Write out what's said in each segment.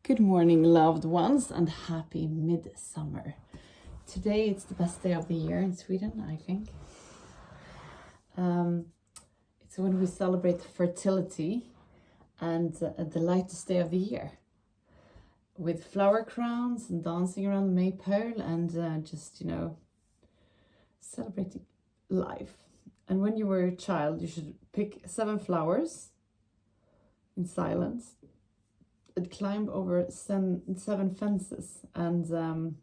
Good morning, loved ones, and happy midsummer. Today it's the best day of the year in Sweden, I think. It's when we celebrate fertility and the lightest day of the year, with flower crowns and dancing around the maypole and just, celebrating life. And when you were a child, you should pick 7 flowers in silence and climb over 7 fences and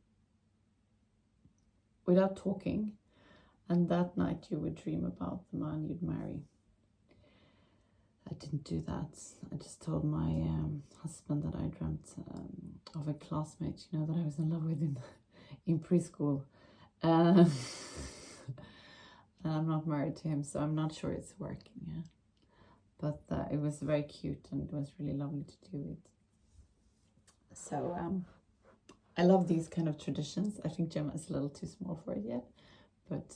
without talking. And that night you would dream about the man you'd marry. I didn't do that. I just told my husband that I dreamt of a classmate, that I was in love with in preschool. And I'm not married to him, so I'm not sure it's working, yeah. But it was very cute and it was really lovely to do it. So I love these kind of traditions. I think Gemma is a little too small for it yet, but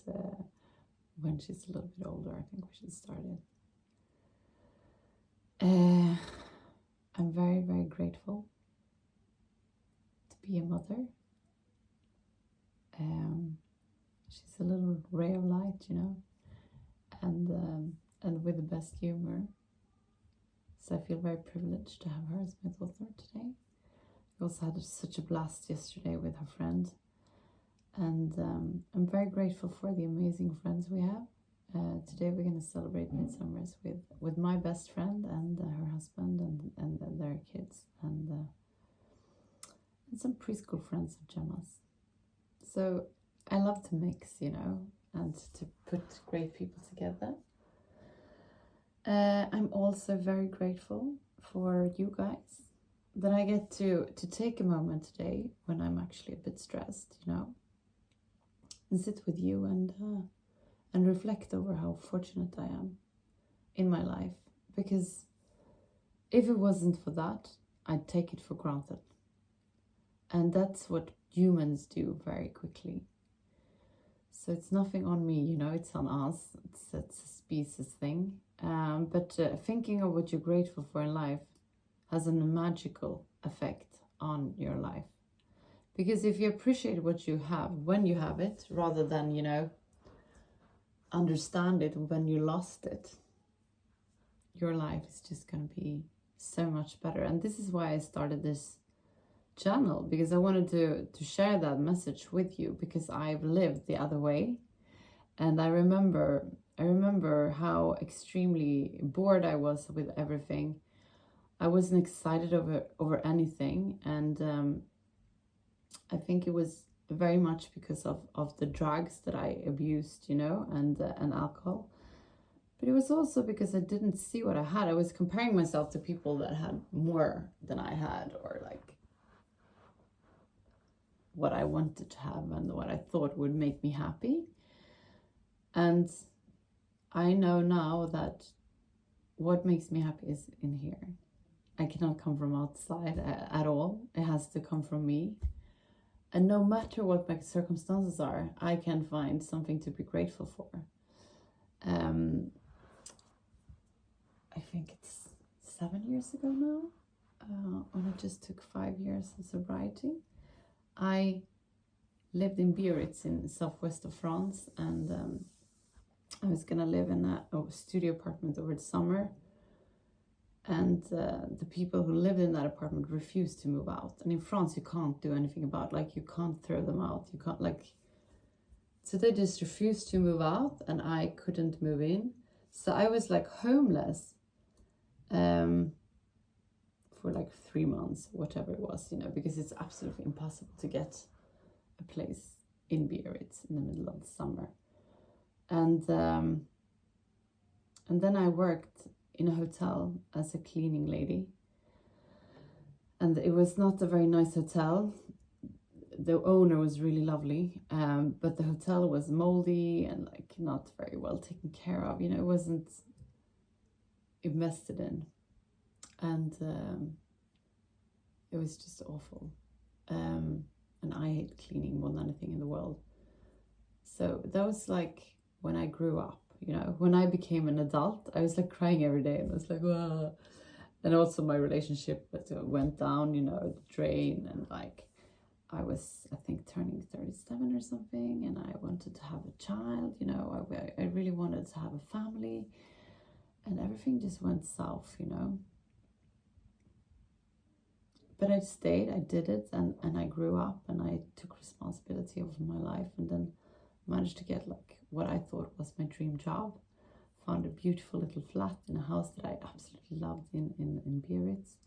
when she's a little bit older, I think we should start it. I'm very, very grateful to be a mother. She's a little ray of light, and with the best humor. So I feel very privileged to have her as my daughter today. We also had such a blast yesterday with her friend, and I'm very grateful for the amazing friends we have. Today we're going to celebrate Midsummers with my best friend and her husband and their kids and some preschool friends of Gemma's. So I love to mix, and to put great people together. I'm also very grateful for you guys, that I get to take a moment today when I'm actually a bit stressed, and sit with you and reflect over how fortunate I am in my life. Because if it wasn't for that, I'd take it for granted. And that's what humans do very quickly. So it's nothing on me, it's on us. It's a species thing. But thinking of what you're grateful for in life has a magical effect on your life. Because if you appreciate what you have when you have it, rather than, understand it when you lost it, your life is just going to be so much better. And this is why I started this channel, because I wanted to share that message with you, because I've lived the other way. And I remember how extremely bored I was with everything. I wasn't excited over anything, and I think it was very much because of the drugs that I abused, and alcohol. But it was also because I didn't see what I had. I was comparing myself to people that had more than I had, or like what I wanted to have and what I thought would make me happy. And I know now that what makes me happy is in here. I cannot come from outside at all. It has to come from me. And no matter what my circumstances are, I can find something to be grateful for. I think it's 7 years ago now, when I just took 5 years of sobriety. I lived in Biarritz in southwest of France, and I was gonna live in a studio apartment over the summer. And the people who lived in that apartment refused to move out. And in France, you can't do anything about, you can't throw them out. You can't, so they just refused to move out, and I couldn't move in. So I was homeless for 3 months, whatever it was, because it's absolutely impossible to get a place in Biarritz in the middle of the summer. And then I worked in a hotel as a cleaning lady, and it was not a very nice hotel. The owner was really lovely, but the hotel was moldy and not very well taken care of. It wasn't invested in, and it was just awful. And I hate cleaning more than anything in the world. So that was when I grew up. When I became an adult, I was crying every day, and I was wow. And also my relationship went down, the drain, and like I was, I think, turning 37 or something, and I wanted to have a child, I really wanted to have a family, and everything just went south, But I stayed, I did it, and I grew up, and I took responsibility over my life, and then managed to get like what I thought was my dream job. Found a beautiful little flat in a house that I absolutely loved in Biarritz.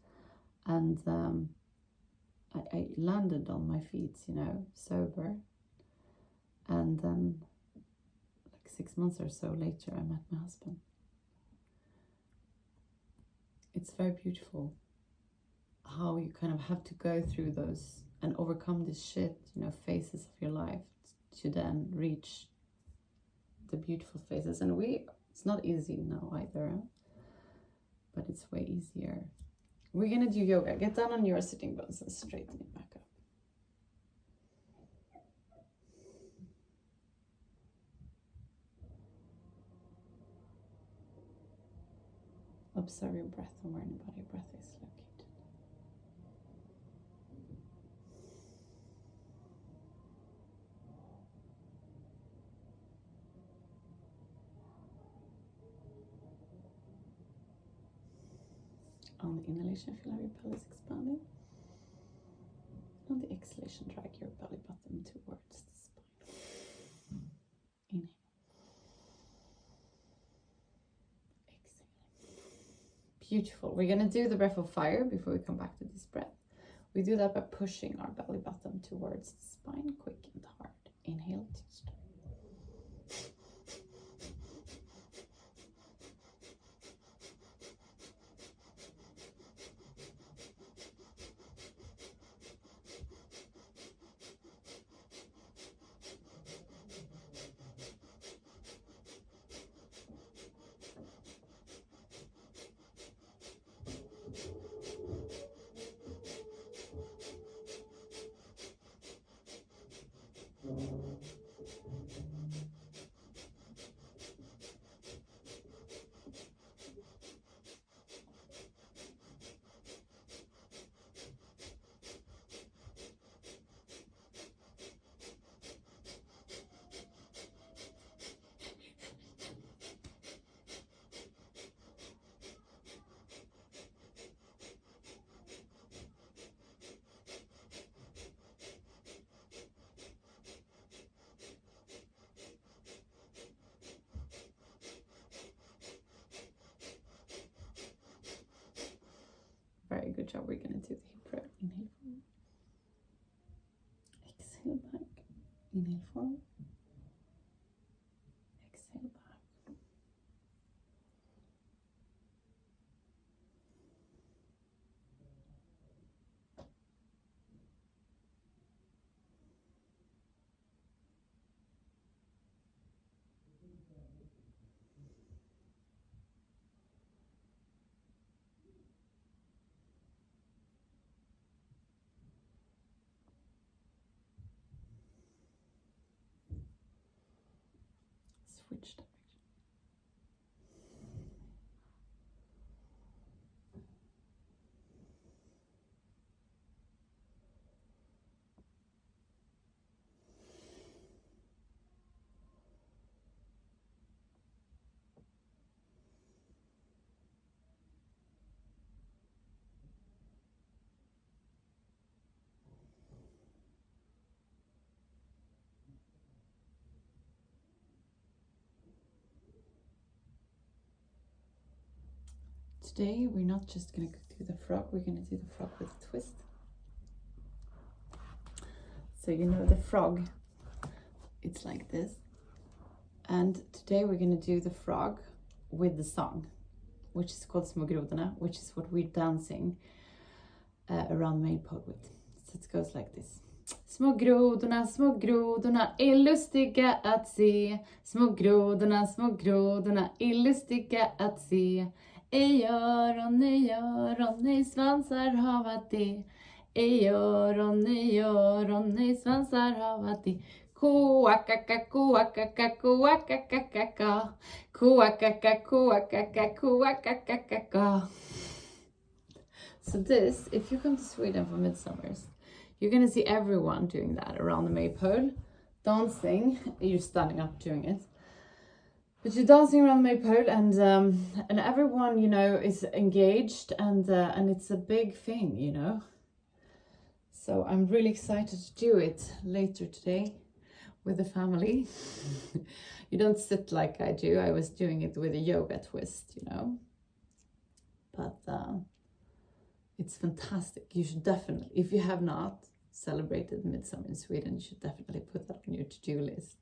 And I landed on my feet, sober. And then like 6 months or so later, I met my husband. It's very beautiful how you kind of have to go through those and overcome this shit, phases of your life to then reach the beautiful phases. And it's not easy now either, but it's way easier. We're gonna do yoga. Get down on your sitting bones and straighten it back up. Observe your breath and where your breath is located. On the inhalation, feel how your belly is expanding. On the exhalation, drag your belly button towards the spine. Inhale. Exhale. Beautiful. We're going to do the breath of fire before we come back to this breath. We do that by pushing our belly button towards the spine, quick and hard. Inhale to start. Very good job. We're going to do the hip roll. Inhale forward. Exhale back. Inhale forward. Exhale back. Switch direction. Today we're not just going to do the frog, we're going to do the frog with a twist. So the frog, it's like this. And today we're going to do the frog with the song, which is called Små grodorna, which is what we're dancing around main pod with. So it goes like this. Små grodorna är lustiga att se. Små grodorna är lustiga att se. Ej öron, ej svansar hava det. Ej öron, ej svansar hava det. Koakaka, koakaka, koakakakaka. Koakaka, koakaka, koakakakaka. So this, if you come to Sweden for midsummers, you're gonna see everyone doing that around the maypole, dancing. You're standing up doing it, but you're dancing around the maypole, and everyone, you know, is engaged, and it's a big thing, you know. So I'm really excited to do it later today with the family. You don't sit like I do. I was doing it with a yoga twist, you know. But it's fantastic. You should definitely, if you have not celebrated Midsummer in Sweden, you should definitely put that on your to-do list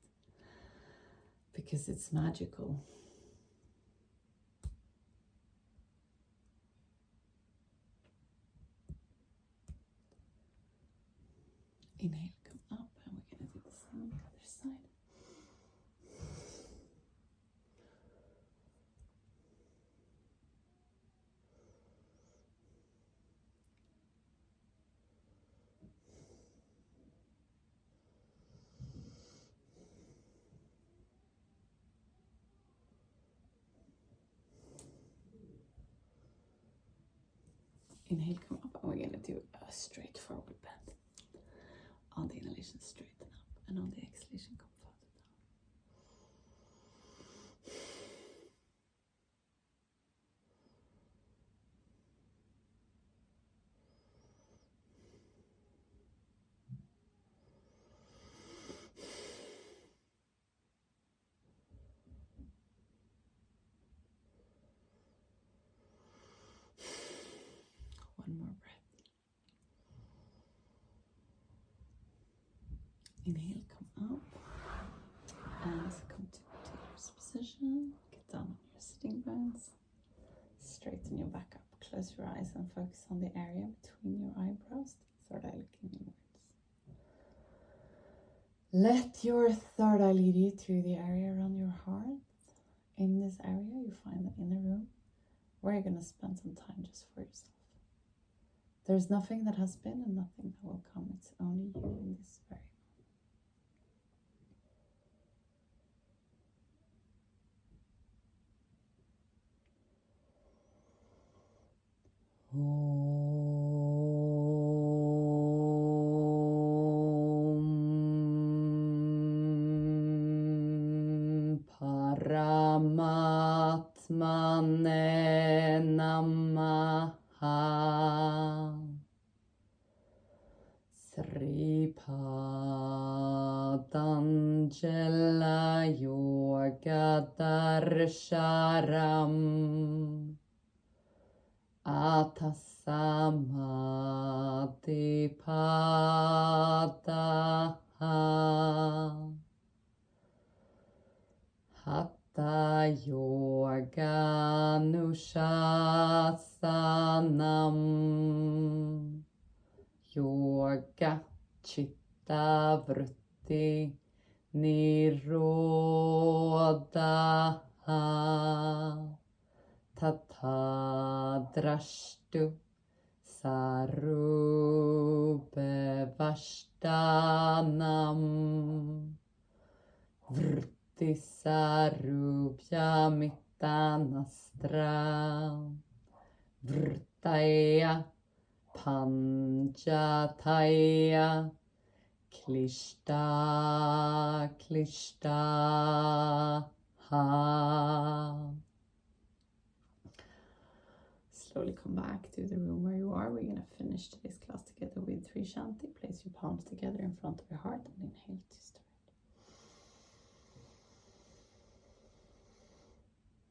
because it's magical. Inhale, come up, and we're gonna do the same on the other side. Inhale, come up, and we're gonna do a straight forward bend. On the inhalation, straighten up, and on the exhalation, come further down. One more breath. Inhale, come up, and come to tailor's position. Get down on your sitting bones. Straighten your back up. Close your eyes and focus on the area between your eyebrows. Third eye looking inwards. Let your third eye lead you through the area around your heart. In this area, you find the inner room where you're going to spend some time just for yourself. There's nothing that has been and nothing that will come. It's only you in this very Paramatmane Namaha. Sripadanjala Yoga Darsharam Atasamadipadaha Hatha Yoga Nushasanam Yoga Chitta Vritti Nirodha Tata Drashtu Sarupe Vashtanam Vritti Sarubhya Mitanastra Vrittaya Panjataya Klishta Klishta Ha. Slowly come back to the room where you are. We're going to finish today's class together with 3 Shanti. Place your palms together in front of your heart and inhale to start.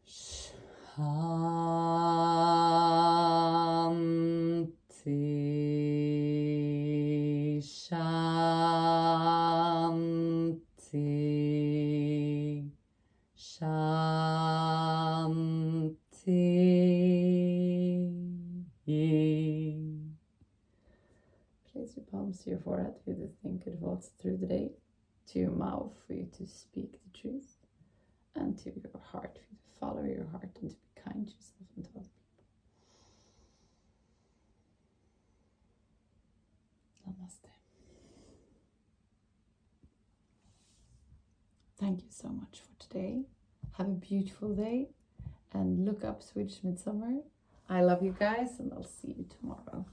Shanti, Shanti, Shanti. Place your palms to your forehead for you to think good thoughts through the day, to your mouth for you to speak the truth, and to your heart for you to follow your heart and to be kind to yourself and to other people. Namaste. Thank you so much for today. Have a beautiful day and look up Swedish Midsummer. I love you guys, and I'll see you tomorrow.